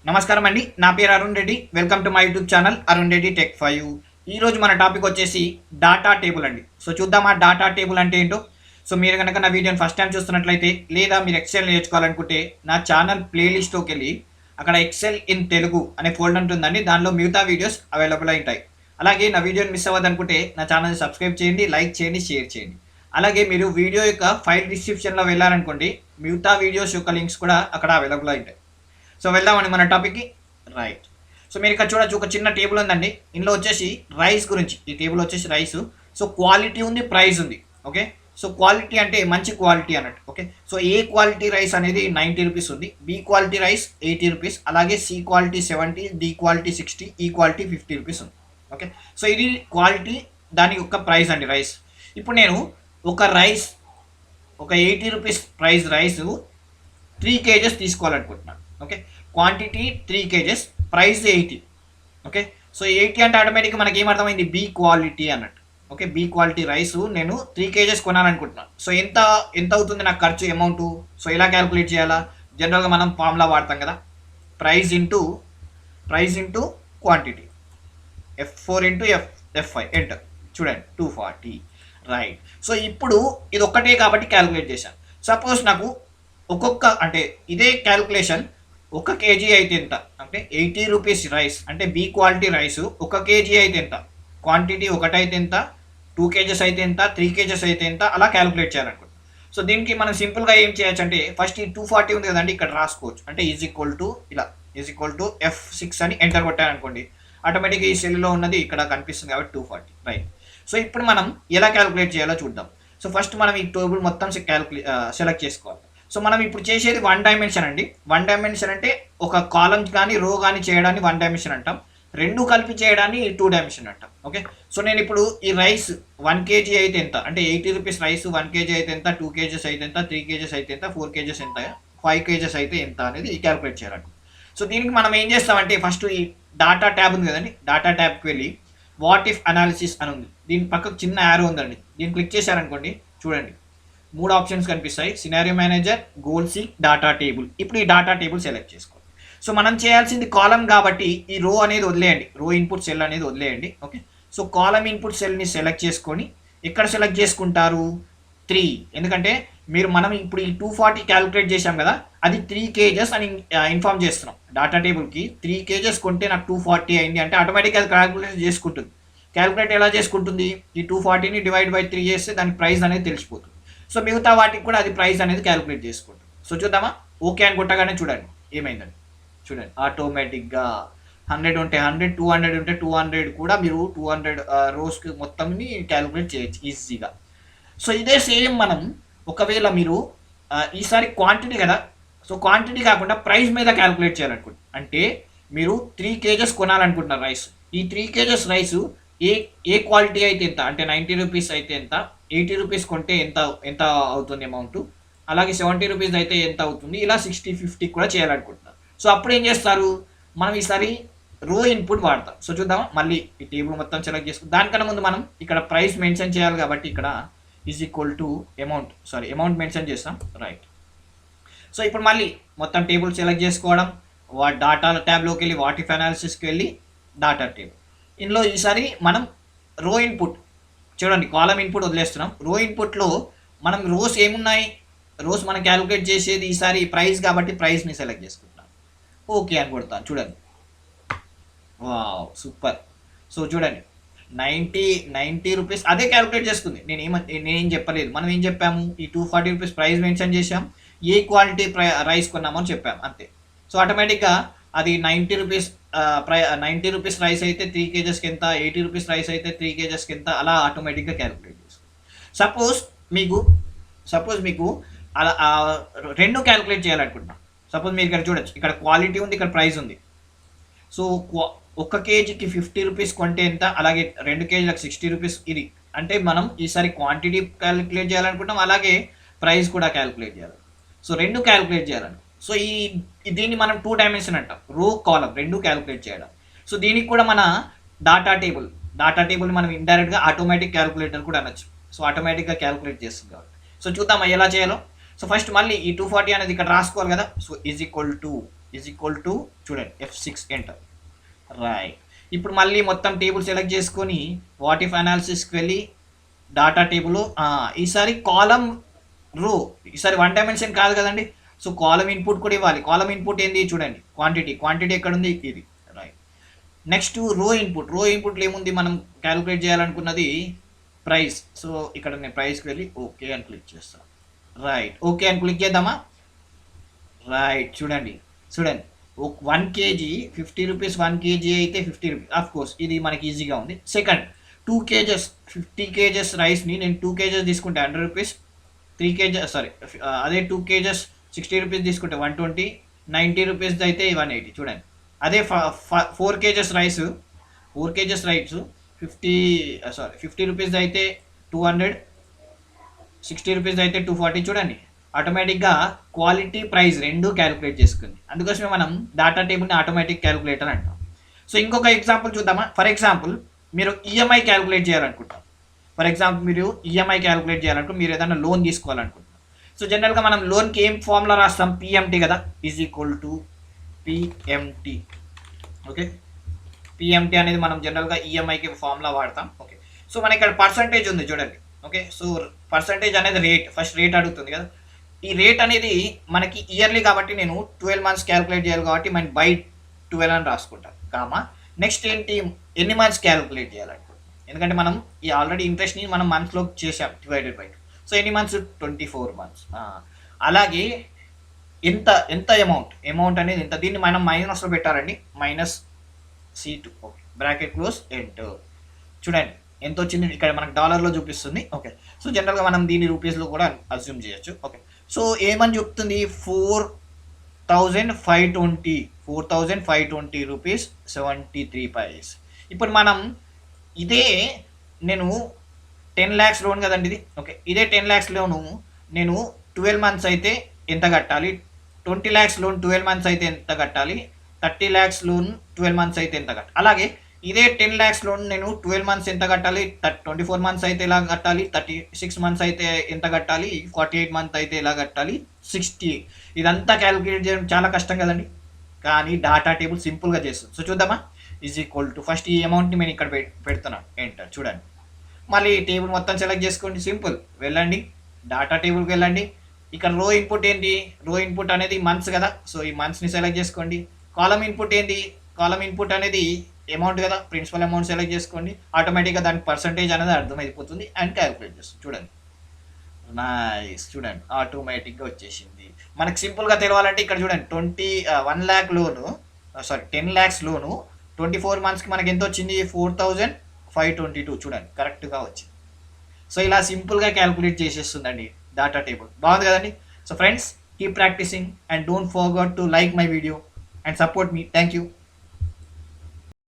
నమస్కారం అండి. నా పేరు Arun Reddy. Welcome to my YouTube channel Arun Reddy tech five. ఈరోజు మన టాపిక్ వచ్చేసి డాటా టేబుల్ అండి. సో చూద్దామా డాటా టేబుల్ అంటే ఏంటో. సో మీరు కనుక నా వీడియోని ఫస్ట్ టైం చూస్తున్నట్లయితే లేదా మీరు ఎక్సెల్ నేర్చుకోవాలనుకుంటే నా ఛానల్ ప్లేలిస్ట్లోకి వెళ్ళి అక్కడ ఎక్సెల్ ఇన్ తెలుగు అనే ఫోల్డర్ ఉంటుందండి. దానిలో మిగతా వీడియోస్ అవైలబుల్ ఉంటాయి. అలాగే నా వీడియోని మిస్ అవ్వదనుకుంటే నా ఛానల్ని సబ్స్క్రైబ్ చేయండి, లైక్ చేయండి, షేర్ చేయండి. అలాగే మీరు వీడియో యొక్క ఫైల్ డిస్క్రిప్షన్లో వెళ్ళారనుకోండి, మిగతా వీడియోస్ యొక్క లింక్స్ కూడా అక్కడ అవైలబుల్ ఉంటాయి. సో వెళ్దామండి మన టాపిక్కి. రైట్. సో మీరు ఇక్కడ చూడొచ్చు, ఒక చిన్న టేబుల్ ఉందండి. ఇందులో వచ్చేసి రైస్ గురించి, ఈ టేబుల్ వచ్చేసి రైస్. సో క్వాలిటీ ఉంది, ప్రైస్ ఉంది. ఓకే. సో క్వాలిటీ అంటే మంచి క్వాలిటీ అన్నట్టు. ఓకే. సో ఏ క్వాలిటీ రైస్ అనేది 90 రూపీస్ ఉంది, బి క్వాలిటీ రైస్ 80 రూపీస్, అలాగే సి క్వాలిటీ 70, డి క్వాలిటీ 60, ఈ క్వాలిటీ 50 రూపీస్ ఉంది. ఓకే. సో ఇది క్వాలిటీ, దాని యొక్క ప్రైస్ అండి రైస్. ఇప్పుడు నేను ఒక రైస్, ఒక 80 రూపీస్ ప్రైస్ రైస్ 3 kgs తీసుకోవాలనుకుంటున్నాను. Okay. Quantity 3 kgs, price 80. Okay. So 80 అంటే ఆటోమేటిక్గా మనకి ఏమర్థమైంది, బి క్వాలిటీ అన్నట్టు. ఓకే. బి క్వాలిటీ రైస్ నేను 3 kgs కొనాలనుకుంటున్నాను. సో ఎంత ఎంత అవుతుంది నాకు ఖర్చు, అమౌంట్. సో ఎలా క్యాలిక్యులేట్ చేయాలా? జనరల్గా మనం ఫార్ములా వాడతాం కదా, price into quantity, F4 into F5 enter. చూడండి 240. రైట్. సో ఇప్పుడు ఇది ఒక్కటే కాబట్టి క్యాలిక్యులేట్ చేశాను. సపోజ్ నాకు అంటే ఇదే క్యాలిక్యులేషన్ 1 kg అయితే ఎంత అంటే 80 రూపీస్ రైస్ అంటే బి క్వాలిటీ రైస్ 1 kg అయితే ఎంత, క్వాంటిటీ ఒకటి అయితే ఎంత, 2 kgs అయితే ఎంత, 3 kgs అయితే ఎంత, అలా క్యాలిక్యులేట్ చేయాలనుకుంటున్నాం. సో దీనికి మనం సింపుల్గా ఏం చేయొచ్చు అంటే, ఫస్ట్ ఈ 240 ఉంది కదండి, ఇక్కడ రాసుకోవచ్చు. అంటే ఈజ్ ఈక్వల్ టు F6 అని ఎంటర్ కొట్టారనుకోండి, ఆటోమేటిక్గా ఈ సెల్లో ఉన్నది ఇక్కడ కనిపిస్తుంది కాబట్టి 240. రైట్. సో ఇప్పుడు మనం ఎలా క్యాలిక్యులేట్ చేయాలో చూద్దాం. సో ఫస్ట్ మనం ఈ టేబుల్ మొత్తం సెలెక్ట్ చేసుకోవాలి. సో మనం ఇప్పుడు చేసేది 1 డైమెన్షన్ అండి. 1 డైమెన్షన్ అంటే ఒక కాలం కానీ రో కానీ చేయడాన్ని 1 డైమెన్షన్ అంటాం. రెండు కలిపి చేయడాన్ని 2 డైమెన్షన్ అంటాం. ఓకే. సో నేను ఇప్పుడు ఈ రైస్ 1 kg అయితే ఎంత అంటే 80 రూపీస్ రైస్ 1 kg అయితే ఎంత, 2 kgs అయితే ఎంత, 3 kgs అయితే ఎంత, 4 kgs ఎంత, 5 kgs అయితే ఎంత అనేది క్యాలిక్యులేట్ చేయాలండి. సో దీనికి మనం ఏం చేస్తామంటే, ఫస్ట్ ఈ డాటా ట్యాబ్ ఉంది కదండి, డాటా ట్యాబ్కి వెళ్ళి వాట్ ఇఫ్ అనాలిసిస్ అని ఉంది, దీని పక్కకు చిన్న యారో ఉందండి, దీన్ని క్లిక్ చేశారనుకోండి, చూడండి 3 ఆప్షన్స్ కనిపిస్తాయి, scenario manager, goal seek, data table. ఇప్పుడు ఈ డాటా టేబుల్ సెలెక్ట్ చేసుకోండి. సో మనం చేయాల్సింది కాలం కాబట్టి ఈ రో అనేది వదిలేయండి, రో ఇన్పుట్ సెల్ అనేది వదిలేయండి. ఓకే. సో కాలం ఇన్పుట్ సెల్ని సెలెక్ట్ చేసుకొని ఎక్కడ సెలెక్ట్ చేసుకుంటారు, 3. ఎందుకంటే మనం ఇప్పుడు ఈ 240 క్యాలిక్యులేట్ చేశాం కదా, అది 3 kgs అని ఇన్ఫార్మ్ చేస్తున్నాం డాటా టేబుల్కి. 3 kgs కొంటే నాకు 240 అయింది అంటే ఆటోమేటిక్గా అది క్యాలిక్యులేట్ చేసుకుంటుంది. క్యాలిక్యులేట్ ఎలా చేసుకుంటుంది, ఈ 240ని డివైడ్ బై 3 చేస్తే దానికి ప్రైస్ అనేది తెలిసిపోతుంది. సో మిగతా వాటికి కూడా అది ప్రైస్ అనేది క్యాలిక్యులేట్ చేసుకుంటుంది. సో చూద్దామా, ఓకే అని కొట్టగానే చూడండి ఏమైందండి. చూడండి ఆటోమేటిక్గా 100 ఉంటే 100, 200 ఉంటే 200 కూడా మీరు 200 రోస్కి మొత్తంని క్యాలిక్యులేట్ చేయొచ్చు ఈజీగా. సో ఇదే సేమ్ మనం ఒకవేళ మీరు ఈసారి క్వాంటిటీ కదా, సో క్వాంటిటీ కాకుండా ప్రైస్ మీద క్యాలిక్యులేట్ చేయాలనుకుంటున్నారు. అంటే మీరు 3 kgs కొనాలనుకుంటున్నారు రైస్. ఈ 3 kgs రైస్ ఏ క్వాలిటీ అయితే ఎంత అంటే 90 రూపీస్ అయితే ఎంత, 80 రూపీస్ కొంటే ఎంత అవుతుంది అమౌంట్, అలాగే 70 రూపీస్ అయితే ఎంత అవుతుంది, ఇలా 60, 50 కూడా చేయాలనుకుంటున్నారు. సో అప్పుడు ఏం చేస్తారు, మనం ఈసారి రో ఇన్పుట్ వాడతాం. సో చూద్దామా, మళ్ళీ ఈ టేబుల్ మొత్తం సెలెక్ట్ చేసుకుంటాం. దానికన్నా ముందు మనం ఇక్కడ ప్రైస్ మెన్షన్ చేయాలి కాబట్టి ఇక్కడ is equal to amount mention చేస్తాం. రైట్. సో ఇప్పుడు మళ్ళీ మొత్తం టేబుల్ సెలెక్ట్ చేసుకోవడం, డాటా ట్యాబ్లోకి వెళ్ళి వాట్ ఇఫ్ అనాలిసిస్కి వెళ్ళి డాటా టేబుల్. ఇందులో ఈసారి మనం రో ఇన్పుట్ చూడండి, కాలం ఇన్పుట్ వదిలేస్తున్నాం. రో ఇన్పుట్లో మనం రోస్ ఏమున్నాయి, రోస్ మనం క్యాలిక్యులేట్ చేసేది ఈసారి ప్రైస్ కాబట్టి ప్రైస్ని సెలెక్ట్ చేసుకుంటున్నాం. ఓకే అని కొడతాను. చూడండి, వావ్ సూపర్. సో చూడండి 90 రూపీస్ అదే క్యాలిక్యులేట్ చేసుకుంది. నేనేం చెప్పలేదు, మనం ఏం చెప్పాము, ఈ 240 రూపీస్ ప్రైస్ మెన్షన్ చేసాం, ఏ క్వాలిటీ రైస్ కొన్నామని చెప్పాము అంతే. సో ఆటోమేటిక్గా అది 90 రూపీస్ రైస్ అయితే 3 kgsకి ఎంత, 80 రూపీస్ రైస్ అయితే 3 kgsకి ఎంత, అలా ఆటోమేటిక్గా క్యాలిక్యులేట్ చేస్తుంది. సపోజ్ మీకు అలా రెండు క్యాలిక్యులేట్ చేయాలనుకుంటున్నాం. సపోజ్ మీరు ఇక్కడ చూడొచ్చు, ఇక్కడ క్వాలిటీ ఉంది, ఇక్కడ ప్రైస్ ఉంది. సో 1 kgకి 50 రూపీస్ కొంటే ఎంత, అలాగే 2 kgలకు 60 రూపీస్. ఇది అంటే మనం ఈసారి క్వాంటిటీ క్యాలిక్యులేట్ చేయాలనుకుంటాం, అలాగే ప్రైస్ కూడా క్యాలిక్యులేట్ చేయాలి. సో రెండు క్యాలిక్యులేట్ చేయాలని. సో దీన్ని మనం 2 డైమెన్షన్ అంటాం, రో కాలం రెండు క్యాలిక్యులేట్ చేయడం. సో దీనికి కూడా మన డాటా టేబుల్ మనం ఇండైరెక్ట్గా ఆటోమేటిక్ క్యాలిక్యులేటర్ కూడా అనొచ్చు. సో ఆటోమేటిక్గా క్యాలిక్యులేట్ చేస్తుంది కాబట్టి. సో చూద్దాం ఎలా చేయాలో. సో ఫస్ట్ మళ్ళీ ఈ 240 అనేది ఇక్కడ రాసుకోవాలి కదా. So is equal to is equal to చూడండి F6 ఎంటర్. రైట్. ఇప్పుడు మళ్ళీ మొత్తం టేబుల్ సెలెక్ట్ చేసుకొని వాట్ ఇఫ్ అనాలిసిస్కి వెళ్ళి డాటా టేబుల్ ఈసారి కాలం రో, ఈసారి వన్ డైమెన్షన్ కాదు కదండి. సో కాలం ఇన్పుట్ కూడా ఇవ్వాలి. కాలం ఇన్పుట్ ఏంది చూడండి, క్వాంటిటీ ఎక్కడ ఉంది ఇది. రైట్. నెక్స్ట్ రో ఇన్పుట్లో ఏముంది, మనం క్యాలిక్యులేట్ చేయాలనుకున్నది ప్రైస్. సో ఇక్కడ నేను ప్రైస్కి వెళ్ళి ఓకే అని క్లిక్ చేస్తాను. రైట్, ఓకే అని క్లిక్ చేద్దామా. రైట్, చూడండి 1 kg 50 రూపీస్, 1 kg అయితే 50 రూపీస్. ఆఫ్ కోర్స్ ఇది మనకి ఈజీగా ఉంది. సెకండ్ 2 kgs 50 kgs రైస్ని నేను 2 kgs తీసుకుంటే 100 రూపీస్, 3 kgs అదే 2 kgs 60 రూపీస్ తీసుకుంటే 120, 90 రూపీస్ అయితే 180. చూడండి అదే 4 kgs రైస్ 50 రూపీస్ అయితే 200, 60 రూపీస్ అయితే 240. చూడండి ఆటోమేటిక్గా క్వాలిటీ ప్రైస్ రెండు క్యాలిక్యులేట్ చేసుకుంది. అందుకోసమే మనం డాటా టేబుల్ని ఆటోమేటిక్ క్యాలిక్యులేటర్ అంటాం. సో ఇంకొక ఎగ్జాంపుల్ చూద్దామా. ఫర్ ఎగ్జాంపుల్ మీరు ఈఎంఐ క్యాలిక్యులేట్ చేయాలనుకుంటాం. మీరు ఏదైనా లోన్ తీసుకోవాలనుకుంటున్నాం. సో జనరల్గా మనం లోన్కి ఏం ఫార్ములా రాస్తాం, పిఎంటీ కదా, is equal to PMT. Okay, PMT అనేది మనం జనరల్గా ఈఎంఐకి ఫార్ములా వాడతాం. ఓకే, సో మన ఇక్కడ పర్సంటేజ్ ఉంది చూడండి. ఓకే, సో పర్సంటేజ్ అనేది ఫస్ట్ రేట్ అడుగుతుంది కదా. ఈ రేట్ అనేది మనకి ఇయర్లీ కాబట్టి నేను 12 months క్యాలిక్యులేట్ చేయాలి కాబట్టి మనం బై 12 అని రాసుకుంటాను. కామా నెక్స్ట్ ఏంటి, ఎన్ని మంత్స్ క్యాలిక్యులేట్ చేయాలనుకుంటున్నాం, ఎందుకంటే మనం ఈ ఆల్రెడీ ఇంట్రెస్ట్ని మనం మంత్స్లో చేసాం డివైడెడ్ బై 2. సో ఎన్ని మంత్స్, 24 months. అలాగే ఎంత అమౌంట్ అనేది ఎంత, దీన్ని మనం మైనస్లో పెట్టారండి, -C2. Okay, bracket close enter. చూడండి ఎంత వచ్చింది, ఇక్కడ మనకు డాలర్లో చూపిస్తుంది. ఓకే, సో జనరల్గా మనం దీన్ని రూపీస్లో కూడా అజ్యూమ్ చేయొచ్చు. ఓకే, సో ఏమని చెప్తుంది, 4,520 రూపీస్ 73 పైస్. ఇప్పుడు మనం నేను 10 lakhs లోన్ కదండి ఇది. ఓకే, ఇదే 10 lakhs లోను నేను 12 months అయితే ఎంత కట్టాలి, 20 lakhs లోన్ 12 months అయితే ఎంత కట్టాలి, 30 lakhs లోన్ 12 months అయితే ఎంత కట్టాలి. అలాగే ఇదే 10 lakhs లోన్ నేను 12 months ఎంత కట్టాలి, 24 months అయితే ఎలా కట్టాలి, 36 months అయితే ఎంత కట్టాలి, 48 months అయితే ఎలా కట్టాలి, 60. ఇదంతా క్యాలిక్యులేట్ చేయడం చాలా కష్టం కదండి, కానీ డాటా టేబుల్ సింపుల్గా చేస్తుంది. సో చూద్దామా. ఈజ్ ఈక్వల్ టు ఫస్ట్ ఈ అమౌంట్ని నేను ఇక్కడ పెడుతున్నాను, ఎంటర్. చూడండి మళ్ళీ టేబుల్ మొత్తం సెలెక్ట్ చేసుకోండి, సింపుల్. వెళ్ళండి డాటా టేబుల్కి వెళ్ళండి. ఇక్కడ రో ఇన్పుట్ ఏంటి, రో ఇన్పుట్ అనేది మంత్స్ కదా. సో ఈ మంత్స్ని సెలెక్ట్ చేసుకోండి. కాలం ఇన్పుట్ ఏంటి, కాలం ఇన్పుట్ అనేది అమౌంట్ కదా, ప్రిన్సిపల్ అమౌంట్ సెలెక్ట్ చేసుకోండి. ఆటోమేటిక్గా దానికి పర్సంటేజ్ అనేది అర్థమైపోతుంది అండ్ క్యాలిక్యులేట్ చేస్తుంది. చూడండి నైస్, చూడండి ఆటోమేటిక్గా వచ్చేసింది. మనకు సింపుల్గా తెలవాలంటే ఇక్కడ చూడండి 1 lakh లోను 10 lakhs లోను 24 monthsకి మనకి ఎంత వచ్చింది, 4,522. చూడండి కరెక్ట్గా వచ్చింది. సో ఇలా సింపుల్గా క్యాలిక్యులేట్ చేసేస్తుందండి డాటా టేబుల్. బాగుంది కదండి. So friends, keep practising and don't forget to like my video and support me. Thank you.